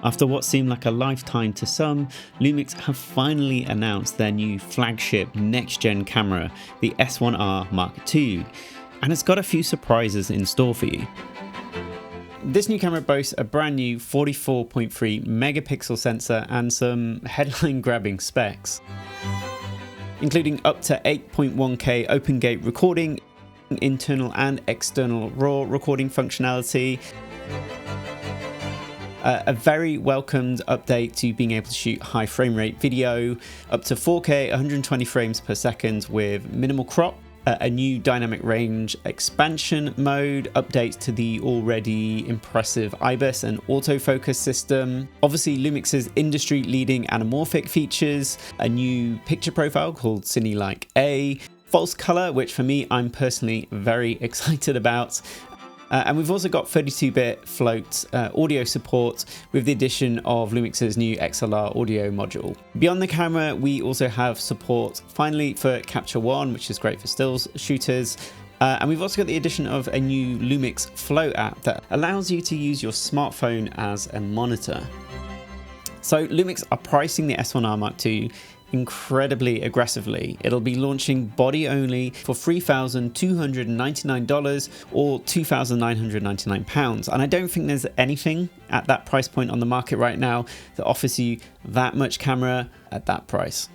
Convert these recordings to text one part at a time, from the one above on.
After what seemed like a lifetime to some, LUMIX have finally announced their new flagship next-gen camera, the S1R Mark II, and it's got a few surprises in store for you. This new camera boasts a brand new 44.3 megapixel sensor and some headline-grabbing specs, including up to 8.1K open gate recording, internal and external RAW recording functionality, a very welcomed update to being able to shoot high frame rate video, up to 4K 120 frames per second with minimal crop, a new dynamic range expansion mode, updates to the already impressive IBIS and autofocus system, obviously LUMIX's industry leading anamorphic features, a new picture profile called Cinelike A, false color, which for me I'm personally very excited about. And we've also got 32-bit float audio support with the addition of LUMIX's new XLR audio module. Beyond the camera, we also have support finally for Capture One, which is great for stills shooters. And we've also got the addition of a new LUMIX Float app that allows you to use your smartphone as a monitor. So LUMIX are pricing the S1R Mark II incredibly aggressively. It'll be launching body only for $3,299 or £2,999, and I don't think there's anything at that price point on the market right now that offers you that much camera at that price.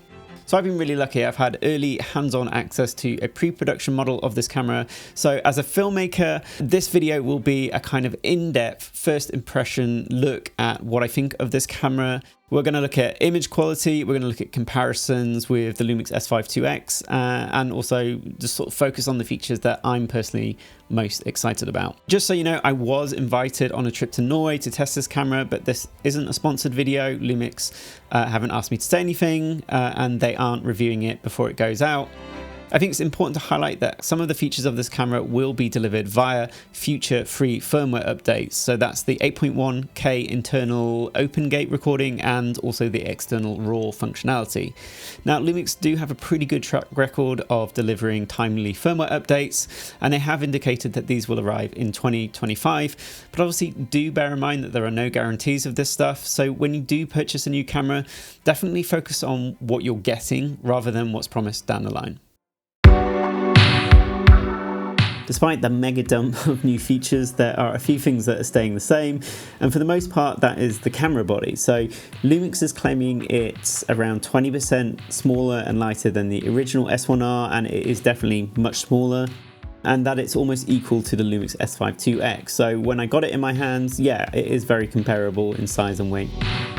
So I've been really lucky. I've had early hands-on access to a pre-production model of this camera. So as a filmmaker, this video will be a kind of in-depth first impression look at what I think of this camera. We're going to look at image quality, we're going to look at comparisons with the LUMIX S5 2X, and also just sort of focus on the features that I'm personally most excited about. Just so you know, I was invited on a trip to Norway to test this camera, but this isn't a sponsored video. LUMIX haven't asked me to say anything, and they aren't reviewing it before it goes out. I think it's important to highlight that some of the features of this camera will be delivered via future free firmware updates. So that's the 8.1K internal open gate recording and also the external RAW functionality. Now, LUMIX do have a pretty good track record of delivering timely firmware updates, and they have indicated that these will arrive in 2025. But obviously do bear in mind that there are no guarantees of this stuff. So when you do purchase a new camera, definitely focus on what you're getting rather than what's promised down the line. Despite the mega dump of new features, there are a few things that are staying the same, and for the most part that is the camera body. So LUMIX is claiming it's around 20% smaller and lighter than the original S1R, and it is definitely much smaller, and that it's almost equal to the LUMIX S5 2X. So when I got it in my hands, yeah, it is very comparable in size and weight.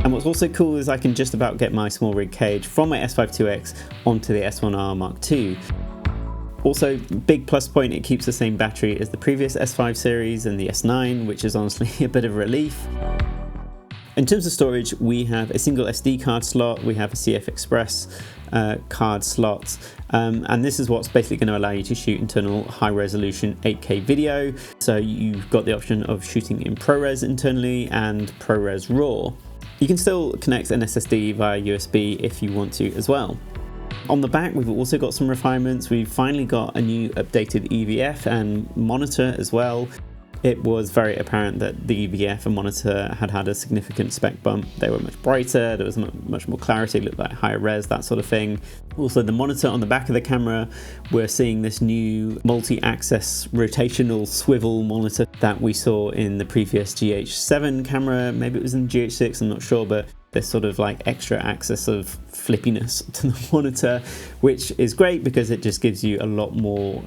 And what's also cool is I can just about get my small rig cage from my S5 2X onto the S1R Mark II. Also, big plus point, it keeps the same battery as the previous S5 series and the S9, which is honestly a bit of a relief. In terms of storage, we have a single SD card slot, we have a CF Express card slot, and this is what's basically going to allow you to shoot internal high resolution 8K video. So you've got the option of shooting in ProRes internally and ProRes RAW. You can still connect an SSD via USB if you want to as well. On the back, we've also got some refinements. We've finally got a new updated EVF and monitor as well. It was very apparent that the EVF and monitor had had a significant spec bump. They were much brighter, there was much more clarity, looked like higher res, that sort of thing. Also, the monitor on the back of the camera, we're seeing this new multi-axis rotational swivel monitor that we saw in the previous GH7 camera. Maybe it was in GH6, I'm not sure, but this sort of like extra axis of flippiness to the monitor, which is great because it just gives you a lot more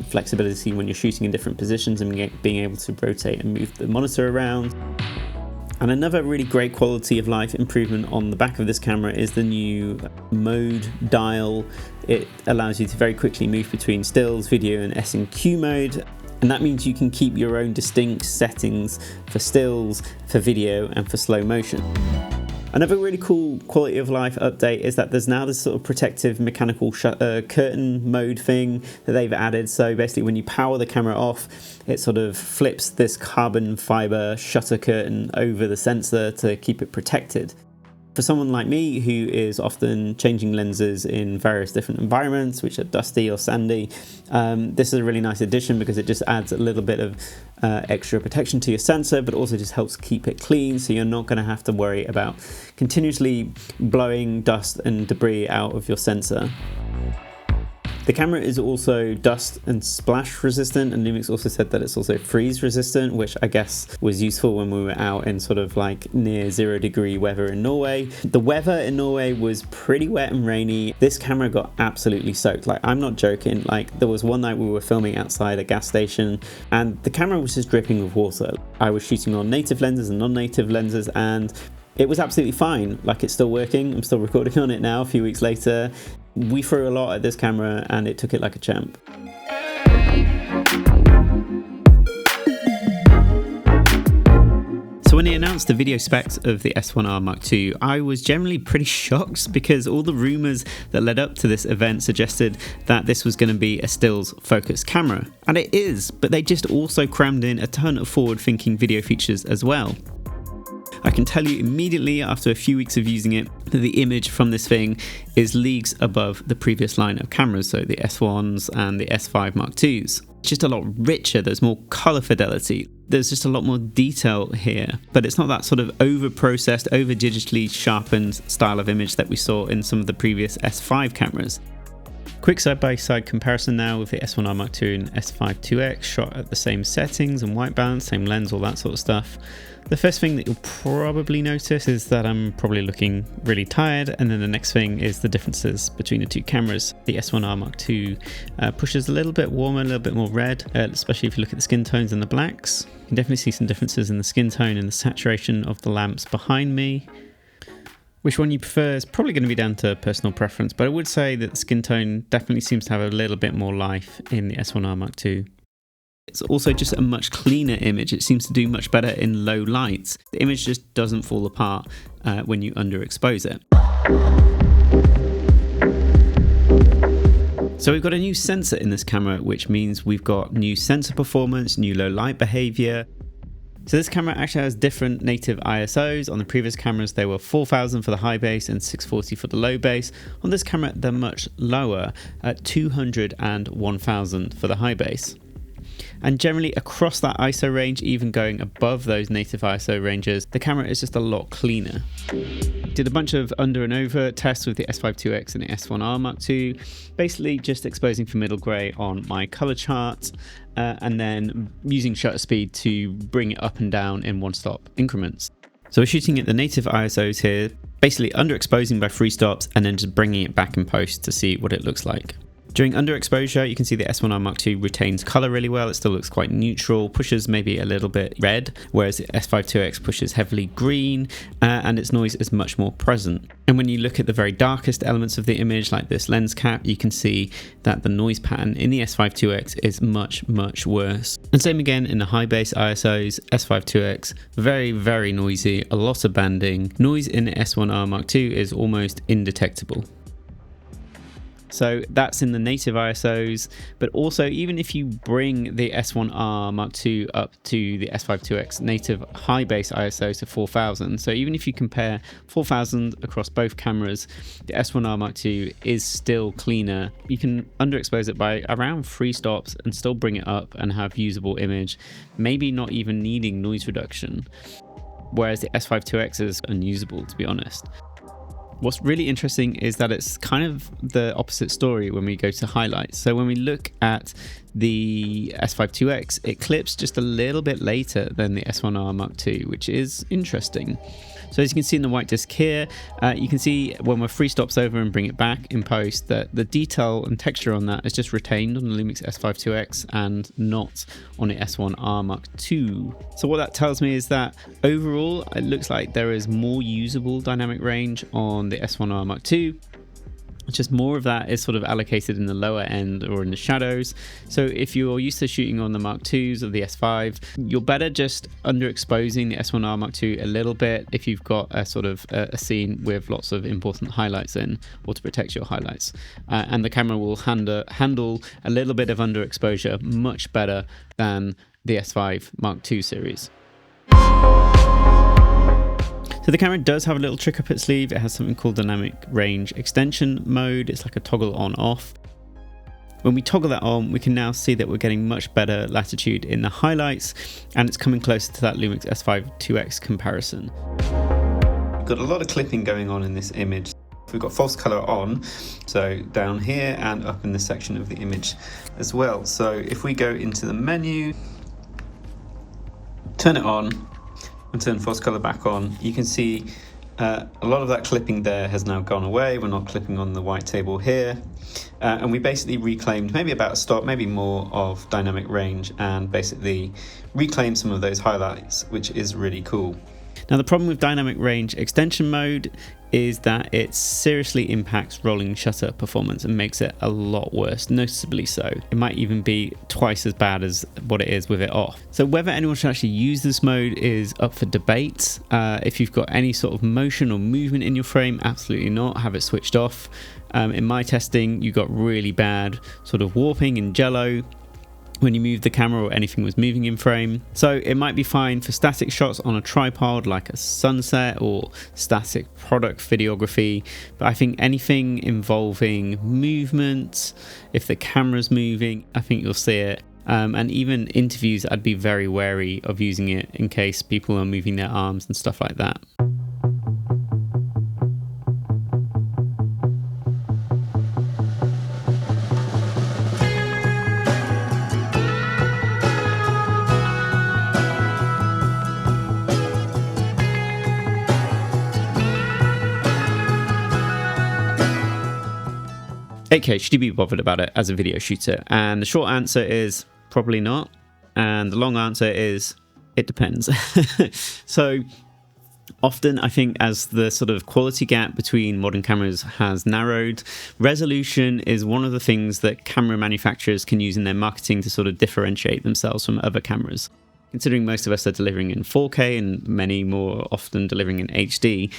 flexibility when you're shooting in different positions and being able to rotate and move the monitor around. And another really great quality of life improvement on the back of this camera is the new mode dial. It allows you to very quickly move between stills, video and S&Q mode. And that means you can keep your own distinct settings for stills, for video and for slow motion. Another really cool quality of life update is that there's now this sort of protective mechanical curtain mode thing that they've added. So basically when you power the camera off, it sort of flips this carbon fiber shutter curtain over the sensor to keep it protected. For someone like me who is often changing lenses in various different environments, which are dusty or sandy, this is a really nice addition because it just adds a little bit of extra protection to your sensor, but also just helps keep it clean, so you're not going to have to worry about continuously blowing dust and debris out of your sensor. The camera is also dust and splash resistant, and Lumix also said that it's also freeze resistant, which I guess was useful when we were out in sort of like near 0-degree weather in Norway. The weather in Norway was pretty wet and rainy. This camera got absolutely soaked. Like, I'm not joking. Like, there was one night we were filming outside a gas station and the camera was just dripping with water. I was shooting on native lenses and non-native lenses, and it was absolutely fine. Like, it's still working. I'm still recording on it now a few weeks later. We threw a lot at this camera and it took it like a champ. So when he announced the video specs of the S1R Mark II, I was generally pretty shocked because all the rumours that led up to this event suggested that this was going to be a stills focused camera. And it is, but they just also crammed in a ton of forward-thinking video features as well. I can tell you immediately after a few weeks of using it that the image from this thing is leagues above the previous line of cameras, so the S1s and the S5 Mark IIs. It's just a lot richer, there's more colour fidelity, there's just a lot more detail here, but it's not that sort of over-processed, over-digitally sharpened style of image that we saw in some of the previous S5 cameras. Quick side-by-side comparison now with the S1R Mark II and S5 2X, shot at the same settings and white balance, same lens, all that sort of stuff. The first thing that you'll probably notice is that I'm probably looking really tired, and then the next thing is the differences between the two cameras. The S1R Mark II pushes a little bit warmer, a little bit more red, especially if you look at the skin tones and the blacks. You can definitely see some differences in the skin tone and the saturation of the lamps behind me. Which one you prefer is probably going to be down to personal preference, but I would say that the skin tone definitely seems to have a little bit more life in the S1R Mark II. It's also just a much cleaner image. It seems to do much better in low lights. The image just doesn't fall apart when you underexpose it. So we've got a new sensor in this camera, which means we've got new sensor performance, new low light behavior. So this camera actually has different native ISOs. On the previous cameras, they were 4000 for the high base and 640 for the low base. On this camera, they're much lower at 200 and 1000 for the high base. And generally across that ISO range, even going above those native ISO ranges, the camera is just a lot cleaner. Did a bunch of under and over tests with the S5 2X and the S1R Mark II, basically just exposing for middle grey on my color chart, and then using shutter speed to bring it up and down in one-stop increments. So we're shooting at the native ISOs here, basically underexposing by 3 stops and then just bringing it back in post to see what it looks like. During underexposure, you can see the S1R Mark II retains color really well. It still looks quite neutral, pushes maybe a little bit red, whereas the S5 2X pushes heavily green, and its noise is much more present. And when you look at the very darkest elements of the image, like this lens cap, you can see that the noise pattern in the S5 2X is much, much worse. And same again in the high base ISOs, S5 2X, very, very noisy, a lot of banding. Noise in the S1R Mark II is almost indetectable. So that's in the native ISOs, but also even if you bring the S1R Mark II up to the S5 2X native high base ISO to 4000, so even if you compare 4000 across both cameras, the S1R Mark II is still cleaner. You can underexpose it by around 3 stops and still bring it up and have usable image, maybe not even needing noise reduction, whereas the S5 2X is unusable, to be honest. What's really interesting is that it's kind of the opposite story when we go to highlights. So when we look at the S5 2X, it clips just a little bit later than the S1R Mark II, which is interesting. So as you can see in the white disc here, you can see when we're 3 stops over and bring it back in post that the detail and texture on that is just retained on the LUMIX S5 2X and not on the S1R Mark II. So what that tells me is that overall, it looks like there is more usable dynamic range on the S1R Mark II. Just more of that is sort of allocated in the lower end or in the shadows. So if you're used to shooting on the Mark IIs or the S5, you're better just underexposing the S1R Mark II a little bit if you've got a sort of a scene with lots of important highlights in, or to protect your highlights. And the camera will handle a little bit of underexposure much better than the S5 Mark II series. So the camera does have a little trick up its sleeve. It has something called dynamic range extension mode. It's like a toggle on off. When we toggle that on, we can now see that we're getting much better latitude in the highlights, and it's coming closer to that LUMIX S5 2x comparison. We've got a lot of clipping going on in this image. We've got false color on, so down here and up in the section of the image as well. So if we go into the menu, turn it on, and turn false color back on, you can see a lot of that clipping there has now gone away. We're not clipping on the white table here. And we basically reclaimed maybe about a stop, maybe more of dynamic range, and basically reclaimed some of those highlights, which is really cool. Now the problem with dynamic range extension mode is that it seriously impacts rolling shutter performance and makes it a lot worse, noticeably so. It might even be twice as bad as what it is with it off. So whether anyone should actually use this mode is up for debate. If you've got any sort of motion or movement in your frame, absolutely not, have it switched off. In my testing, you got really bad sort of warping and jello when you move the camera or anything was moving in frame. So it might be fine for static shots on a tripod like a sunset or static product videography, but I think anything involving movement, if the camera's moving, I think you'll see it. And even interviews, I'd be very wary of using it in case people are moving their arms and stuff like that. Okay, should you be bothered about it as a video shooter? And the short answer is probably not. And the long answer is it depends. So often I think as the sort of quality gap between modern cameras has narrowed, resolution is one of the things that camera manufacturers can use in their marketing to sort of differentiate themselves from other cameras. Considering most of us are delivering in 4K and many more often delivering in HD,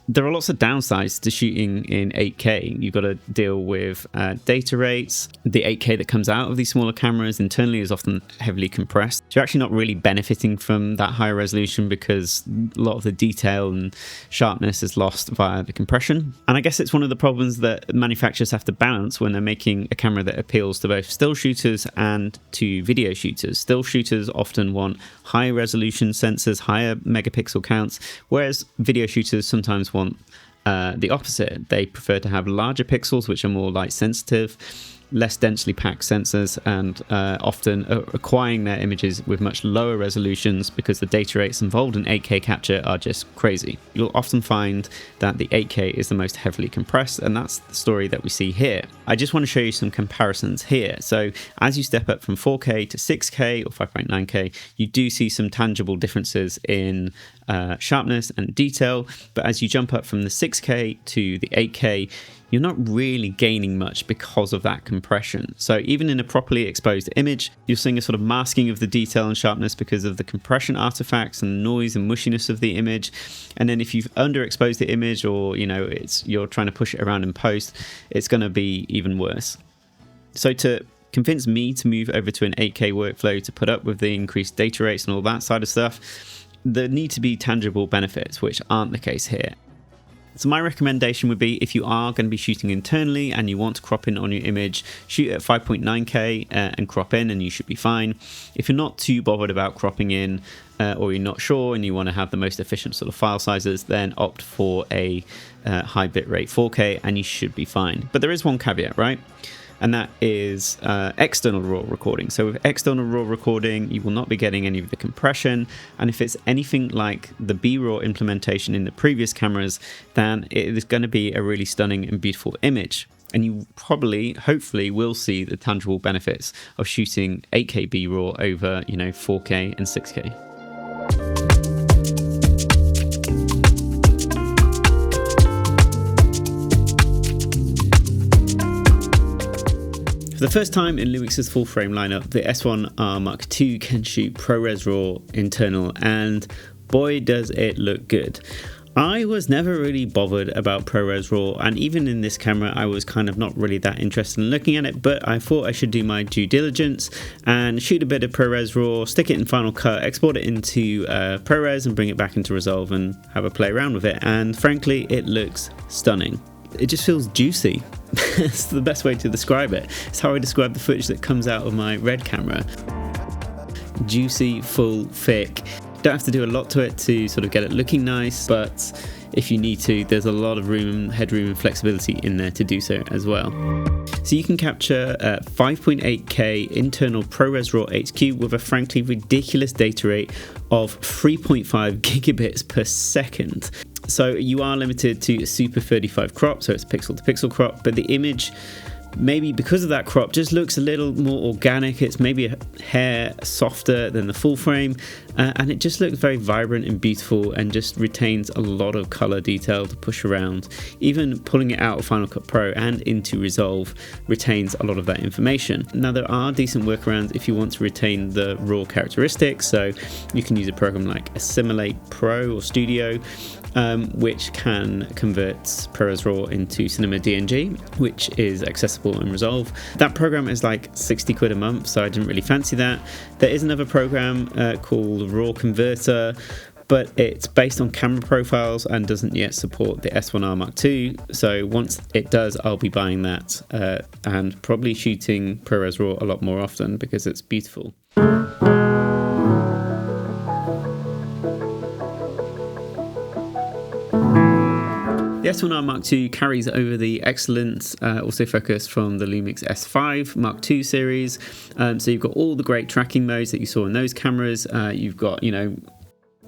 there are lots of downsides to shooting in 8K. You've got to deal with data rates. The 8K that comes out of these smaller cameras internally is often heavily compressed. So you're actually not really benefiting from that higher resolution because a lot of the detail and sharpness is lost via the compression. And I guess it's one of the problems that manufacturers have to balance when they're making a camera that appeals to both still shooters and to video shooters. Still shooters often want high resolution sensors, higher megapixel counts, whereas video shooters sometimes want the opposite. They prefer to have larger pixels, which are more light sensitive, less densely packed sensors, and often acquiring their images with much lower resolutions because the data rates involved in 8K capture are just crazy. You'll often find that the 8K is the most heavily compressed, and that's the story that we see here. I just want to show you some comparisons here. So as you step up from 4K to 6K or 5.9K, you do see some tangible differences in sharpness and detail, but as you jump up from the 6K to the 8K, you're not really gaining much because of that compression. So even in a properly exposed image, you're seeing a sort of masking of the detail and sharpness because of the compression artifacts and noise and mushiness of the image. And then if you've underexposed the image, or you're trying to push it around in post, it's going to be even worse. So to convince me to move over to an 8K workflow to put up with the increased data rates and all that side of stuff, there need to be tangible benefits, which aren't the case here. So my recommendation would be, if you are going to be shooting internally and you want to crop in on your image, shoot at 5.9K and crop in and you should be fine. If you're not too bothered about cropping in or you're not sure and you want to have the most efficient sort of file sizes, then opt for a high bitrate 4K and you should be fine. But there is one caveat, right? And that is external RAW recording. So with external RAW recording, you will not be getting any of the compression. And if it's anything like the B-RAW implementation in the previous cameras, then it is going to be a really stunning and beautiful image. And you probably, hopefully, will see the tangible benefits of shooting 8K B-RAW over, 4K and 6K. For the first time in LUMIX's full frame lineup, the S1R Mark II can shoot ProRes RAW internal, and boy does it look good. I was never really bothered about ProRes RAW, and even in this camera I was kind of not really that interested in looking at it, but I thought I should do my due diligence and shoot a bit of ProRes RAW, stick it in Final Cut, export it into ProRes and bring it back into Resolve and have a play around with it, and frankly it looks stunning. It just feels juicy. That's the best way to describe it. It's how I describe the footage that comes out of my Red camera. Juicy, full, thick. Don't have to do a lot to it to sort of get it looking nice, but if you need to, there's a lot of room, headroom and flexibility in there to do so as well. So you can capture 5.8K internal ProRes RAW HQ with a frankly ridiculous data rate of 3.5 gigabits per second. So you are limited to a Super 35 crop, so it's pixel to pixel crop, but the image, maybe because of that crop, just looks a little more organic. It's maybe a hair softer than the full frame, and it just looks very vibrant and beautiful and just retains a lot of color detail to push around. Even pulling it out of Final Cut Pro and into Resolve retains a lot of that information. Now there are decent workarounds if you want to retain the raw characteristics, so you can use a program like Assimilate Pro or Studio, which can convert ProRes RAW into Cinema DNG, which is accessible in Resolve. That program is like 60 quid a month, so I didn't really fancy that. There is another program called Raw Converter, but it's based on camera profiles and doesn't yet support the S1R Mark II. So once it does, I'll be buying that and probably shooting ProRes RAW a lot more often because it's beautiful. The S1R Mark II carries over the excellent autofocus from the LUMIX S5 Mark II series. So you've got all the great tracking modes that you saw in those cameras. You've got,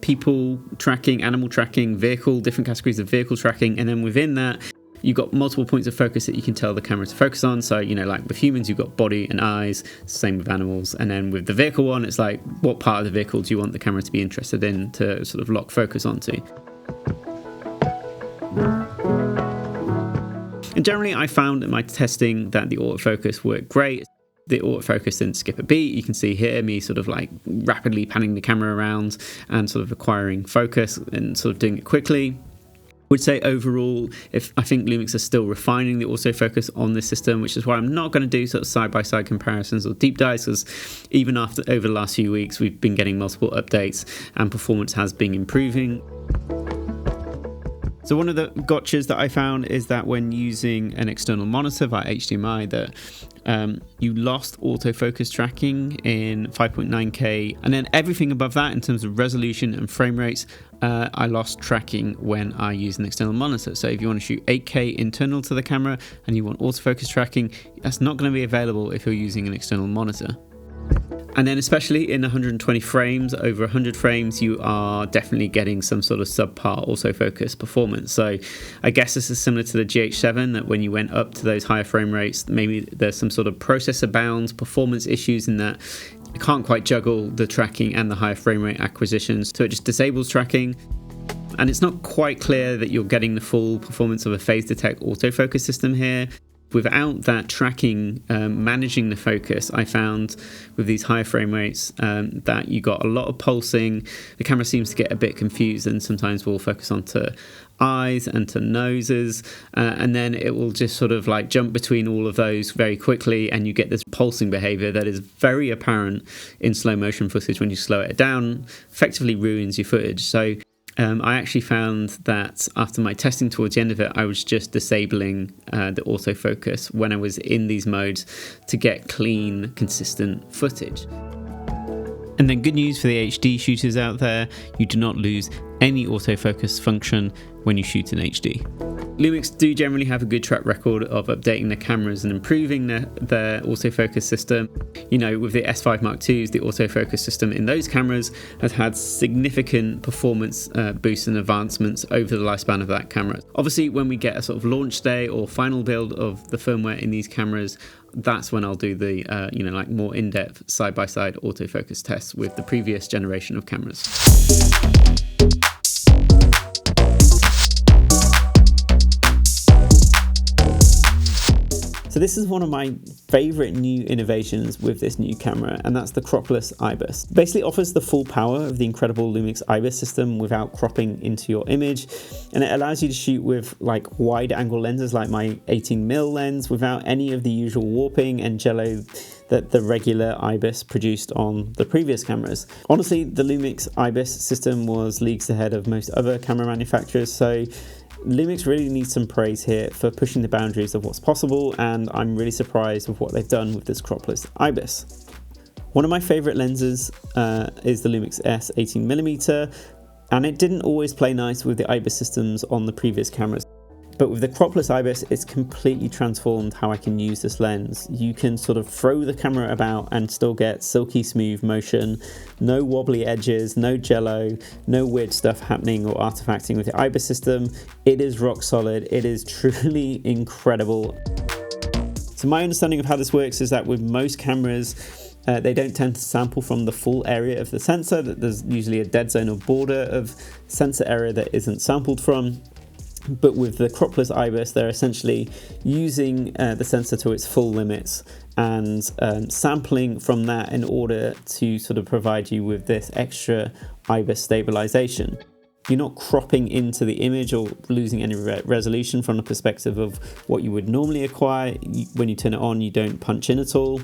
people tracking, animal tracking, vehicle, different categories of vehicle tracking, and then within that, you've got multiple points of focus that you can tell the camera to focus on. So, like with humans, you've got body and eyes, same with animals. And then with the vehicle one, it's like, what part of the vehicle do you want the camera to be interested in to sort of lock focus onto? And generally, I found in my testing that the autofocus worked great. The autofocus didn't skip a beat. You can see here me sort of like rapidly panning the camera around and sort of acquiring focus and sort of doing it quickly. Would say overall, I think LUMIX is still refining the autofocus on this system, which is why I'm not going to do sort of side-by-side comparisons or deep dives, because even over the last few weeks, we've been getting multiple updates and performance has been improving. So one of the gotchas that I found is that when using an external monitor via HDMI, that you lost autofocus tracking in 5.9K, and then everything above that in terms of resolution and frame rates, I lost tracking when I use an external monitor. So if you want to shoot 8K internal to the camera and you want autofocus tracking, that's not going to be available if you're using an external monitor. And then especially in 120 frames, over 100 frames, you are definitely getting some sort of subpar autofocus performance. So I guess this is similar to the GH7, that when you went up to those higher frame rates, maybe there's some sort of processor bounds, performance issues in that it can't quite juggle the tracking and the higher frame rate acquisitions. So it just disables tracking. And it's not quite clear that you're getting the full performance of a phase detect autofocus system here. Without that tracking, managing the focus, I found with these high frame rates that you got a lot of pulsing. The camera seems to get a bit confused and sometimes will focus onto eyes and to noses, and then it will just sort of like jump between all of those very quickly, and you get this pulsing behavior that is very apparent in slow motion footage. When you slow it down, effectively ruins your footage. So I actually found that after my testing towards the end of it, I was just disabling the autofocus when I was in these modes to get clean, consistent footage. And then good news for the HD shooters out there, you do not lose any autofocus function when you shoot in HD. LUMIX do generally have a good track record of updating their cameras and improving their autofocus system. With the S5 Mark IIs, the autofocus system in those cameras has had significant performance boosts and advancements over the lifespan of that camera. Obviously, when we get a sort of launch day or final build of the firmware in these cameras, that's when I'll do the like more in-depth side-by-side autofocus tests with the previous generation of cameras. So this is one of my favorite new innovations with this new camera, and that's the cropless IBIS. Basically offers the full power of the incredible LUMIX IBIS system without cropping into your image, and it allows you to shoot with like wide angle lenses like my 18mm lens without any of the usual warping and jello that the regular IBIS produced on the previous cameras. Honestly, the LUMIX IBIS system was leagues ahead of most other camera manufacturers, so LUMIX really needs some praise here for pushing the boundaries of what's possible, and I'm really surprised with what they've done with this cropless IBIS. One of my favorite lenses is the LUMIX S 18mm, and it didn't always play nice with the IBIS systems on the previous cameras. But with the cropless IBIS, it's completely transformed how I can use this lens. You can sort of throw the camera about and still get silky smooth motion, no wobbly edges, no jello, no weird stuff happening or artifacting with the IBIS system. It is rock solid. It is truly incredible. So my understanding of how this works is that with most cameras, they don't tend to sample from the full area of the sensor, that there's usually a dead zone or border of sensor area that isn't sampled from. But with the cropless IBIS, they're essentially using the sensor to its full limits and sampling from that in order to sort of provide you with this extra IBIS stabilization. You're not cropping into the image or losing any resolution from the perspective of what you would normally acquire. When you turn it on, you don't punch in at all.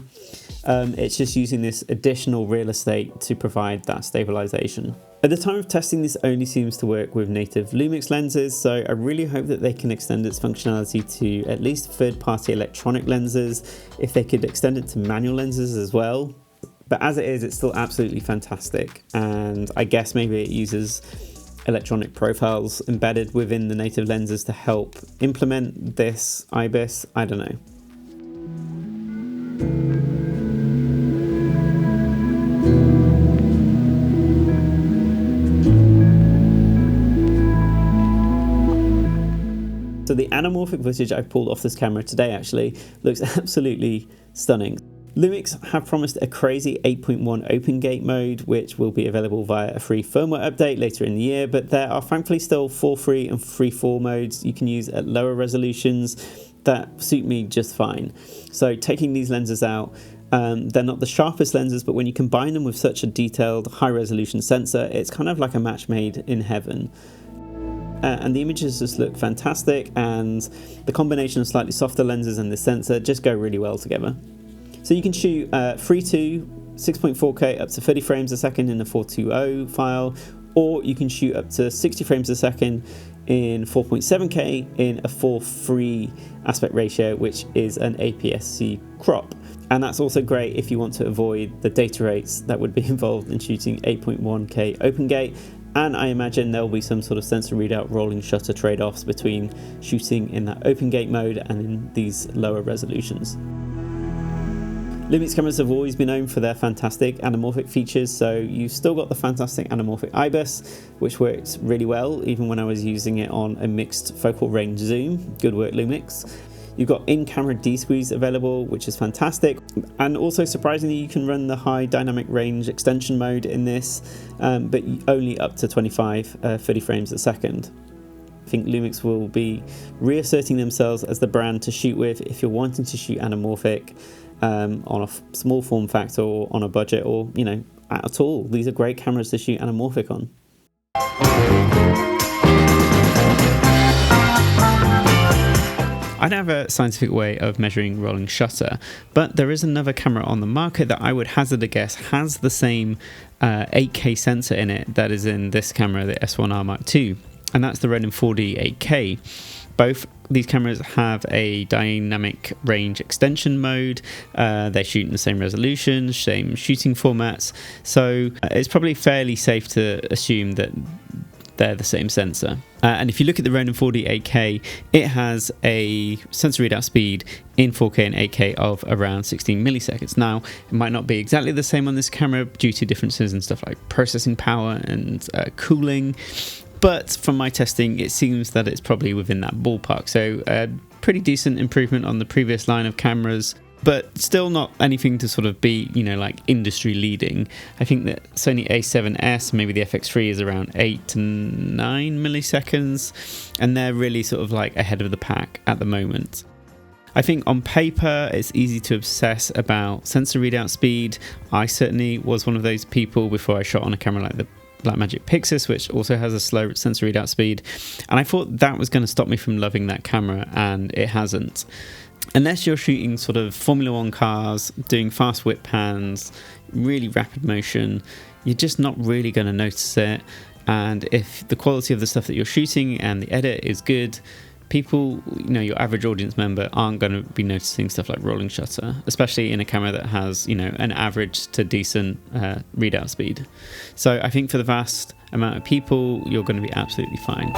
It's just using this additional real estate to provide that stabilization. At the time of testing, this only seems to work with native LUMIX lenses, so I really hope that they can extend its functionality to at least third-party electronic lenses, if they could extend it to manual lenses as well. But as it is, it's still absolutely fantastic, and I guess maybe it uses electronic profiles embedded within the native lenses to help implement this IBIS. I don't know. So the anamorphic footage I pulled off this camera today actually looks absolutely stunning. LUMIX have promised a crazy 8.1 open gate mode, which will be available via a free firmware update later in the year, but there are thankfully still 4.3 and 3.4 modes you can use at lower resolutions that suit me just fine. So taking these lenses out, they're not the sharpest lenses, but when you combine them with such a detailed high resolution sensor, it's kind of like a match made in heaven. And the images just look fantastic, and the combination of slightly softer lenses and the sensor just go really well together. So you can shoot 3.2, 6.4K up to 30 frames a second in a 420 file, or you can shoot up to 60 frames a second in 4.7K in a 4:3 aspect ratio, which is an APS-C crop. And that's also great if you want to avoid the data rates that would be involved in shooting 8.1K open gate. And I imagine there'll be some sort of sensor readout rolling shutter trade-offs between shooting in that open gate mode and in these lower resolutions. LUMIX cameras have always been known for their fantastic anamorphic features, so you've still got the fantastic anamorphic IBIS, which works really well even when I was using it on a mixed focal range zoom. Good work, LUMIX. You've got in-camera D-squeeze available, which is fantastic, and also surprisingly you can run the high dynamic range extension mode in this, but only up to 30 frames a second. I think LUMIX will be reasserting themselves as the brand to shoot with if you're wanting to shoot anamorphic on a small form factor or on a budget, or at all. These are great cameras to shoot anamorphic on. I don't have a scientific way of measuring rolling shutter, but there is another camera on the market that I would hazard a guess has the same 8K sensor in it that is in this camera, the S1R Mark II, and that's the Ronin 4D 8K. Both these cameras have a dynamic range extension mode. They shoot in the same resolution, same shooting formats, so it's probably fairly safe to assume that they're the same sensor. And if you look at the Ronin 4D 8K, it has a sensor readout speed in 4K and 8K of around 16 milliseconds. Now, it might not be exactly the same on this camera due to differences in stuff like processing power and cooling, but from my testing, it seems that it's probably within that ballpark. So a pretty decent improvement on the previous line of cameras, but still not anything to sort of be, like industry leading. I think that Sony A7S, maybe the FX3 is around 8 to 9 milliseconds, and they're really sort of like ahead of the pack at the moment. I think on paper it's easy to obsess about sensor readout speed. I certainly was one of those people before I shot on a camera like the Blackmagic Pixis, which also has a slow sensor readout speed, and I thought that was going to stop me from loving that camera, and it hasn't. Unless you're shooting sort of Formula One cars, doing fast whip pans, really rapid motion, you're just not really going to notice it. And if the quality of the stuff that you're shooting and the edit is good, people, your average audience member aren't going to be noticing stuff like rolling shutter, especially in a camera that has, an average to decent readout speed. So I think for the vast amount of people, you're going to be absolutely fine.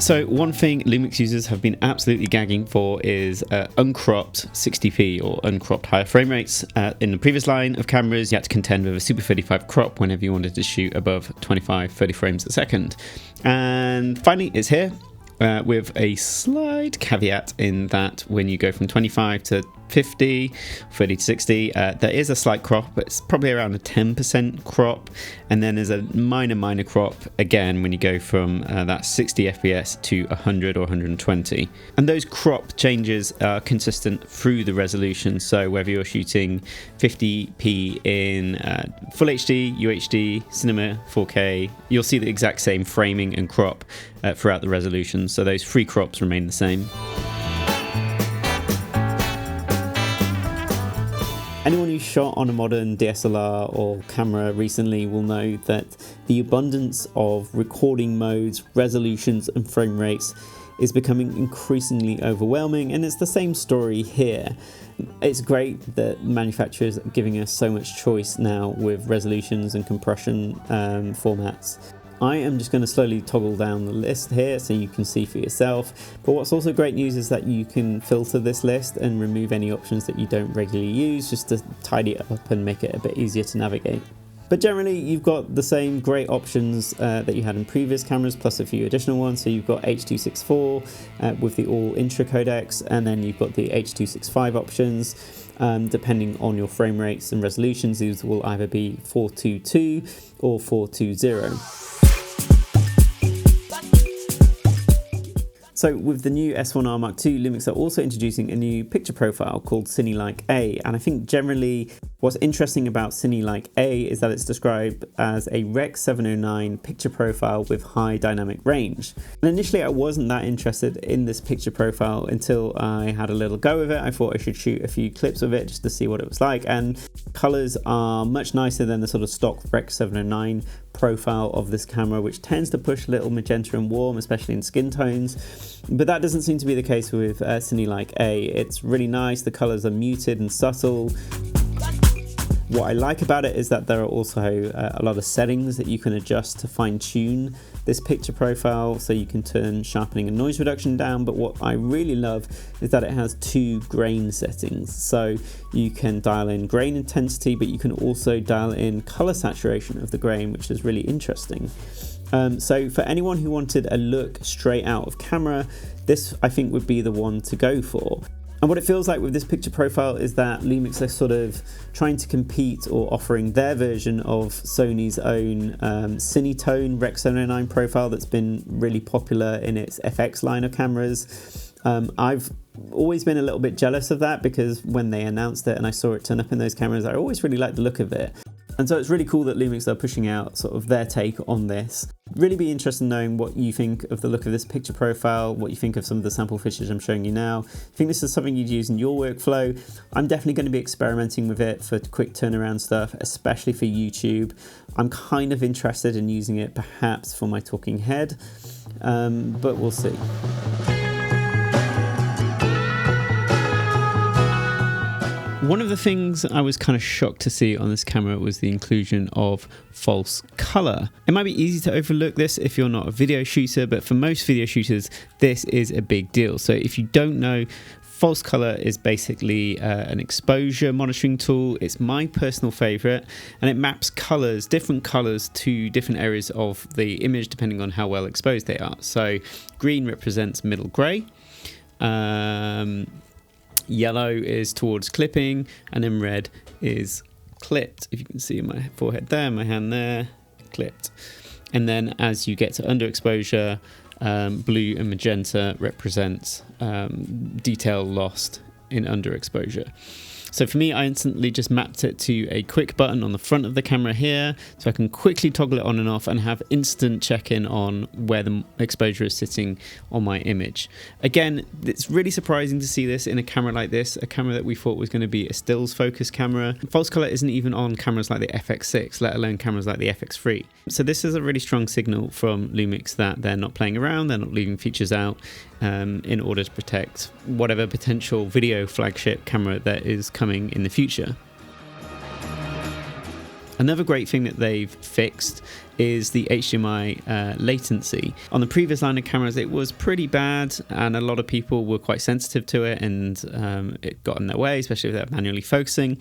So one thing Lumix users have been absolutely gagging for is uncropped 60p or uncropped higher frame rates. In the previous line of cameras, you had to contend with a Super 35 crop whenever you wanted to shoot above 30 frames a second. And finally, it's here with a slight caveat in that when you go from 25 to 50, 30 to 60, there is a slight crop, but it's probably around a 10% crop, and then there's a minor crop again when you go from that 60 FPS to 100 or 120, and those crop changes are consistent through the resolution. So whether you're shooting 50p in full HD, UHD, cinema, 4K, you'll see the exact same framing and crop throughout the resolution, so those three crops remain the same. Anyone who shot on a modern DSLR or camera recently will know that the abundance of recording modes, resolutions and frame rates is becoming increasingly overwhelming, and it's the same story here. It's great that manufacturers are giving us so much choice now with resolutions and compression formats. I am just going to slowly toggle down the list here so you can see for yourself, but what's also great news is that you can filter this list and remove any options that you don't regularly use, just to tidy it up and make it a bit easier to navigate. But generally you've got the same great options that you had in previous cameras, plus a few additional ones. So you've got H.264 with the all intra codecs, and then you've got the H.265 options. Depending on your frame rates and resolutions, these will either be 422 or 420. So with the new S1R Mark II, Lumix are also introducing a new picture profile called Cinelike A, and I think generally what's interesting about Cinelike A is that it's described as a Rec 709 picture profile with high dynamic range. And initially I wasn't that interested in this picture profile until I had a little go with it. I thought I should shoot a few clips of it just to see what it was like, and colors are much nicer than the sort of stock Rec 709 profile of this camera, which tends to push a little magenta and warm, especially in skin tones. But that doesn't seem to be the case with Cinelike A. It's really nice, the colors are muted and subtle. What I like about it is that there are also a lot of settings that you can adjust to fine tune this picture profile, so you can turn sharpening and noise reduction down. But what I really love is that it has two grain settings, so you can dial in grain intensity, but you can also dial in color saturation of the grain, which is really interesting. So for anyone who wanted a look straight out of camera, this I think would be the one to go for. And what it feels like with this picture profile is that Lumix are sort of trying to compete or offering their version of Sony's own Cinetone Rec 709 profile that's been really popular in its FX line of cameras. I've always been a little bit jealous of that, because when they announced it and I saw it turn up in those cameras, I always really liked the look of it. And so it's really cool that Lumix are pushing out sort of their take on this. Really be interested in knowing what you think of the look of this picture profile, what you think of some of the sample footage I'm showing you now. If you think this is something you'd use in your workflow, I'm definitely going to be experimenting with it for quick turnaround stuff, especially for YouTube. I'm kind of interested in using it perhaps for my talking head, but we'll see. One of the things I was kind of shocked to see on this camera was the inclusion of false color. It might be easy to overlook this if you're not a video shooter, but for most video shooters, this is a big deal. So if you don't know, false color is basically an exposure monitoring tool. It's my personal favorite, and it maps colors, different colors, to different areas of the image depending on how well exposed they are. So green represents middle gray. Yellow is towards clipping, and then red is clipped. If you can see my forehead there, my hand there, clipped. And then as you get to underexposure, blue and magenta represents detail lost in underexposure. So for me, I instantly just mapped it to a quick button on the front of the camera here, so I can quickly toggle it on and off and have instant check-in on where the exposure is sitting on my image. Again, it's really surprising to see this in a camera like this, a camera that we thought was going to be a stills focus camera. False color isn't even on cameras like the FX6, let alone cameras like the FX3. So this is a really strong signal from Lumix that they're not playing around, they're not leaving features out in order to protect whatever potential video flagship camera that is coming in the future. Another great thing that they've fixed is the HDMI latency. On the previous line of cameras, it was pretty bad, and a lot of people were quite sensitive to it, and it got in their way, especially if they're manually focusing.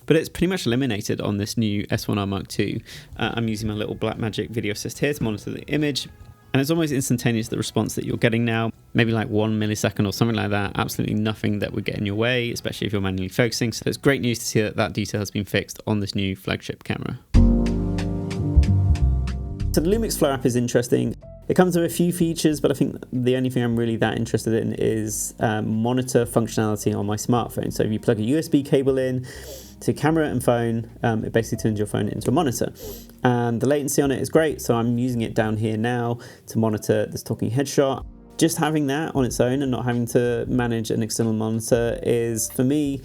But it's pretty much eliminated on this new S1R Mark II. I'm using my little Blackmagic Video Assist here to monitor the image, and it's almost instantaneous, the response that you're getting now, maybe like 1 millisecond or something like that. Absolutely nothing that would get in your way, especially if you're manually focusing. So it's great news to see that that detail has been fixed on this new flagship camera. So the Lumix Flow app is interesting. It comes with a few features, but I think the only thing I'm really that interested in is monitor functionality on my smartphone. So if you plug a USB cable in to camera and phone, it basically turns your phone into a monitor. And the latency on it is great, so I'm using it down here now to monitor this talking headshot. Just having that on its own and not having to manage an external monitor is, for me,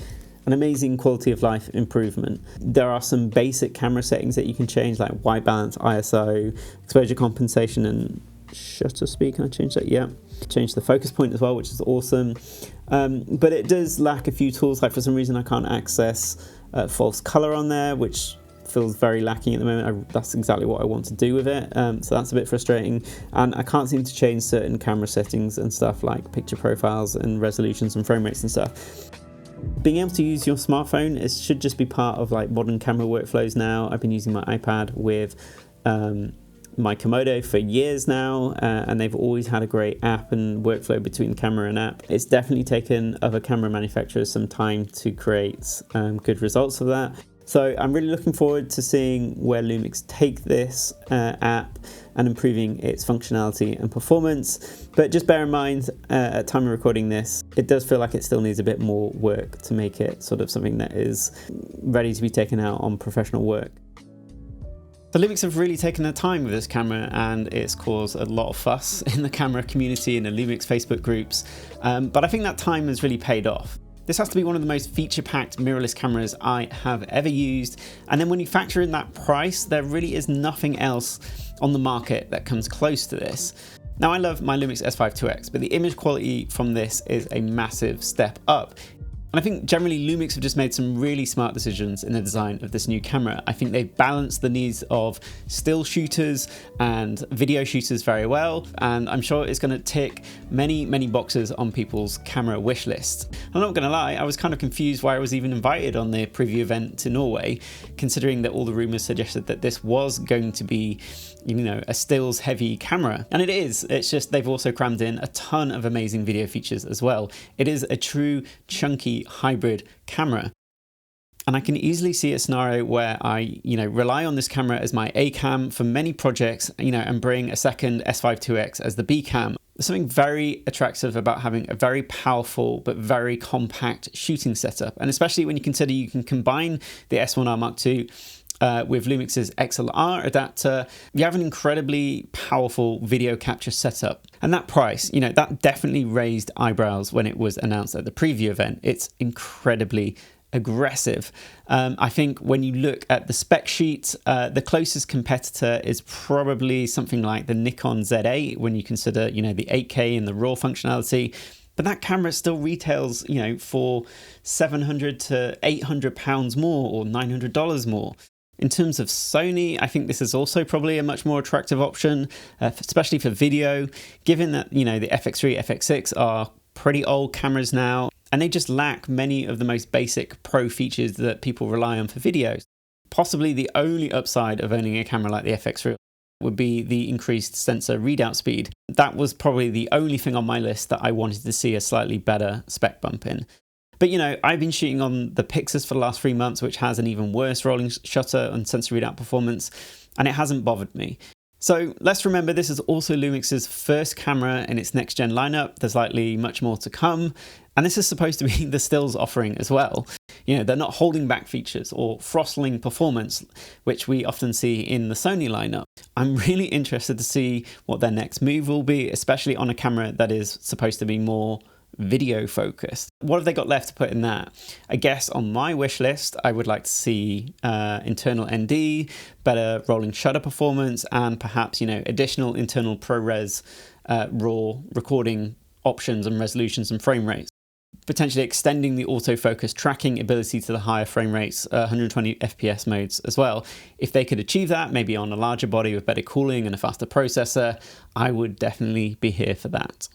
an amazing quality of life improvement. There are some basic camera settings that you can change, like white balance, ISO, exposure compensation, and shutter speed. Can I change that? Yeah. Change the focus point as well, which is awesome. But it does lack a few tools. Like for some reason I can't access false color on there, which feels very lacking at the moment. That's exactly what I want to do with it. So that's a bit frustrating. And I can't seem to change certain camera settings and stuff like picture profiles and resolutions and frame rates and stuff. Being able to use your smartphone, it should just be part of like modern camera workflows now. I've been using my iPad with my Komodo for years now, and they've always had a great app and workflow between camera and app. It's definitely taken other camera manufacturers some time to create good results of that. So I'm really looking forward to seeing where Lumix take this app and improving its functionality and performance. But just bear in mind, at time of recording this, it does feel like it still needs a bit more work to make it sort of something that is ready to be taken out on professional work. So Lumix have really taken their time with this camera, and it's caused a lot of fuss in the camera community and the Lumix Facebook groups. But I think that time has really paid off. This has to be one of the most feature-packed mirrorless cameras I have ever used. And then when you factor in that price, there really is nothing else on the market that comes close to this. Now, I love my LUMIX S5 2X, but the image quality from this is a massive step up. And I think generally Lumix have just made some really smart decisions in the design of this new camera. I think they've balanced the needs of still shooters and video shooters very well, and I'm sure it's going to tick many boxes on people's camera wish list. I'm not going to lie, I was kind of confused why I was even invited on the preview event to Norway, considering that all the rumors suggested that this was going to be, you know, a stills heavy camera. And it is. It's just they've also crammed in a ton of amazing video features as well. It is a true chunky hybrid camera. And I can easily see a scenario where I, rely on this camera as my A cam for many projects, and bring a second S5 2X as the B cam. There's something very attractive about having a very powerful but very compact shooting setup. And especially when you consider you can combine the S1R Mark II with Lumix's XLR adapter, you have an incredibly powerful video capture setup. And that price, that definitely raised eyebrows when it was announced at the preview event. It's incredibly aggressive. I think when you look at the spec sheet, the closest competitor is probably something like the Nikon Z8 when you consider, the 8K and the RAW functionality. But that camera still retails, for £700 to £800 more or $900 more. In terms of Sony, I think this is also probably a much more attractive option, especially for video, given that, the FX3, FX6 are pretty old cameras now, and they just lack many of the most basic pro features that people rely on for videos. Possibly the only upside of owning a camera like the FX3 would be the increased sensor readout speed. That was probably the only thing on my list that I wanted to see a slightly better spec bump in. But I've been shooting on the Pixus for the last 3 months, which has an even worse rolling shutter and sensor readout performance, and it hasn't bothered me. So let's remember, this is also Lumix's first camera in its next gen lineup. There's likely much more to come. And this is supposed to be the stills offering as well. You know, they're not holding back features or throttling performance, which we often see in the Sony lineup. I'm really interested to see what their next move will be, especially on a camera that is supposed to be more video focused. What have they got left to put in that? I guess on my wish list, I would like to see internal ND, better rolling shutter performance, and perhaps, you know, additional internal ProRes RAW recording options and resolutions and frame rates. Potentially extending the autofocus tracking ability to the higher frame rates, 120 FPS modes as well. If they could achieve that, maybe on a larger body with better cooling and a faster processor, I would definitely be here for that.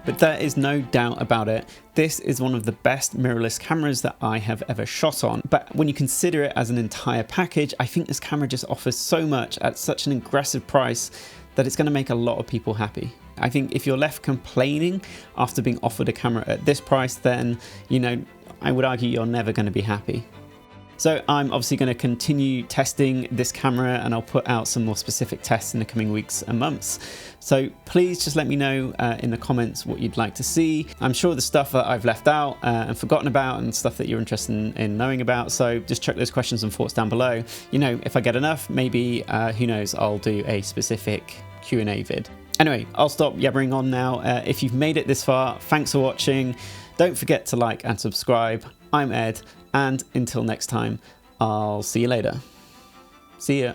But there is no doubt about it, this is one of the best mirrorless cameras that I have ever shot on. But when you consider it as an entire package, I think this camera just offers so much at such an aggressive price that it's going to make a lot of people happy. I think if you're left complaining after being offered a camera at this price, then, you know, I would argue you're never going to be happy. So I'm obviously going to continue testing this camera, and I'll put out some more specific tests in the coming weeks and months. So please just let me know in the comments what you'd like to see. I'm sure the stuff that I've left out and forgotten about and stuff that you're interested in knowing about. So just chuck those questions and thoughts down below. You know, if I get enough, maybe, who knows, I'll do a specific Q&A vid. Anyway, I'll stop yabbering on now. If you've made it this far, thanks for watching. Don't forget to like and subscribe. I'm Ed. And until next time, I'll see you later. See ya.